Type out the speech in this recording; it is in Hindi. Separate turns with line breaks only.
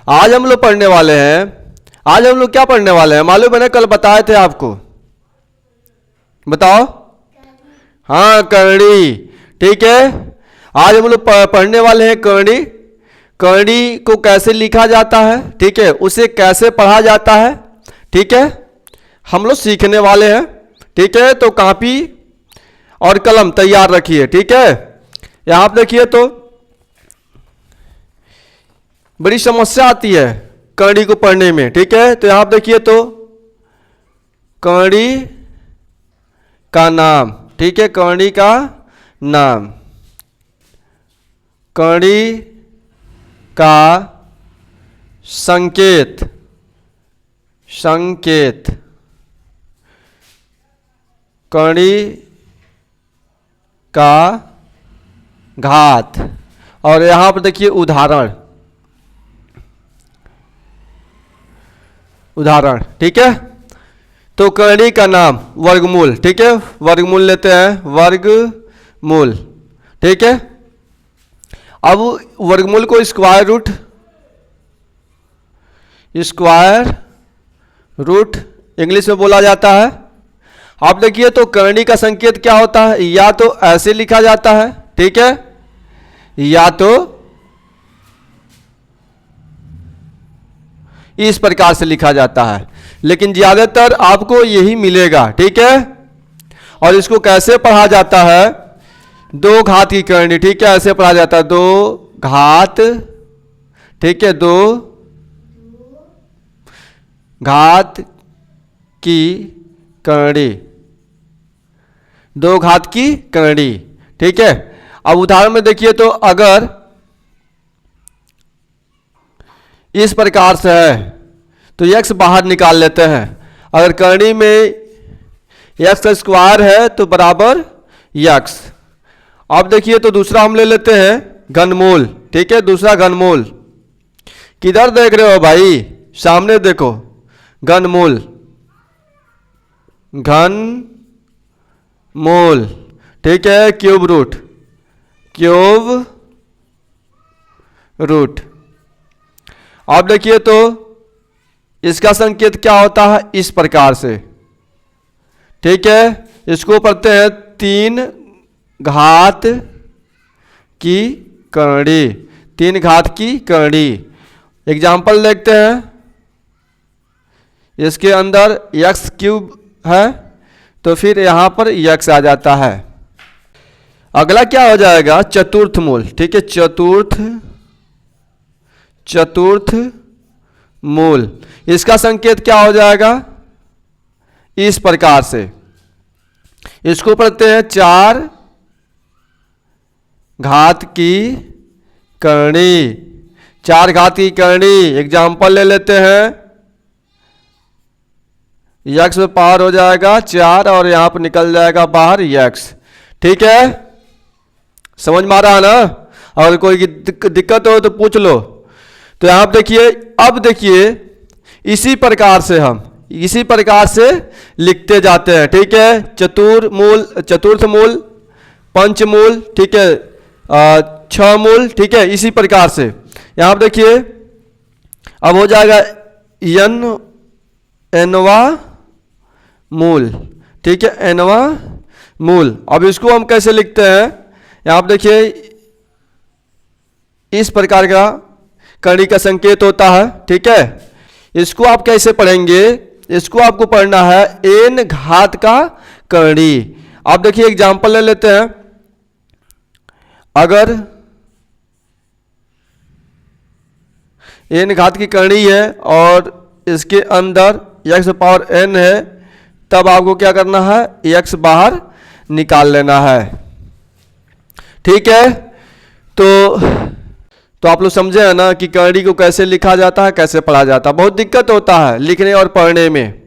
आज हम लोग पढ़ने वाले हैं, आज हम लोग क्या पढ़ने वाले हैं मालूम है ना, कल बताए थे आपको, बताओ। हाँ, करणी। ठीक है, आज हम लोग पढ़ने वाले हैं करणी। करणी को कैसे लिखा जाता है, ठीक है, उसे कैसे पढ़ा जाता है, ठीक है, हम लोग सीखने वाले हैं। ठीक है, तो कॉपी और कलम तैयार रखिए। ठीक है, यहां पर देखिए तो बड़ी समस्या आती है करणी को पढ़ने में। ठीक है, तो यहां पर देखिए तो करणी का नाम, ठीक है, करणी का नाम, करणी का संकेत, संकेत, करणी का घात, और यहां पर देखिए उदाहरण, उदाहरण। ठीक है, तो करणी का नाम वर्गमूल। ठीक है, वर्गमूल लेते हैं, वर्गमूल। ठीक है, अब वर्गमूल को square root, square root English में बोला जाता है। आप देखिए तो करणी का संकेत क्या होता है, या तो ऐसे लिखा जाता है, ठीक है, या तो इस प्रकार से लिखा जाता है, लेकिन ज्यादातर आपको यही मिलेगा। ठीक है, और इसको कैसे पढ़ा जाता है, दो घात की करणी। ठीक है, ऐसे पढ़ा जाता है, दो घात, ठीक है, दो घात की करणी, दो घात की करणी। ठीक है, अब उदाहरण में देखिए तो अगर इस प्रकार से है तो x बाहर निकाल लेते हैं। अगर करणी में x स्क्वायर है तो बराबर x। अब देखिए तो दूसरा हम ले लेते हैं घनमूल। ठीक है, दूसरा घनमूल, किधर देख रहे हो भाई, सामने देखो, घनमूल, घनमूल। ठीक है, क्यूब रूट, क्यूब रूट। अब देखिए तो इसका संकेत क्या होता है, इस प्रकार से। ठीक है, इसको पढ़ते हैं तीन घात की करणी, तीन घात की करणी। एग्जाम्पल देखते हैं, इसके अंदर x क्यूब है तो फिर यहां पर x आ जाता है। अगला क्या हो जाएगा, चतुर्थ मूल। ठीक है, चतुर्थ, चतुर्थ मूल, इसका संकेत क्या हो जाएगा, इस प्रकार से। इसको पढ़ते हैं चार घात की करणी, चार घात की करणी। एग्जाम्पल ले लेते हैं, x में पावर हो जाएगा 4 और यहां पर निकल जाएगा बाहर x। ठीक है, समझ में आ रहा है ना, अगर कोई दिक्कत हो तो पूछ लो। तो यहां पर देखिए, अब देखिए इसी प्रकार से हम इसी प्रकार से लिखते जाते हैं। ठीक है, चतुर्मूल, चतुर्थ मूल, पंचमूल, ठीक है, छह मूल। ठीक है, इसी प्रकार से यहां पर देखिए अब हो जाएगा एनवा मूल। ठीक है, एनवा मूल। अब इसको हम कैसे लिखते हैं, यहां पर देखिए इस प्रकार का करणी का संकेत होता है। ठीक है, इसको आप कैसे पढ़ेंगे, इसको आपको पढ़ना है एन घात का करणी। आप देखिए एग्जाम्पल ले लेते हैं, अगर एन घात की करणी है और इसके अंदर x पावर n है, तब आपको क्या करना है, x बाहर निकाल लेना है। ठीक है, तो आप लोग समझे हैं ना कि करणी को कैसे लिखा जाता है, कैसे पढ़ा जाता है। बहुत दिक्कत होता है लिखने और पढ़ने में।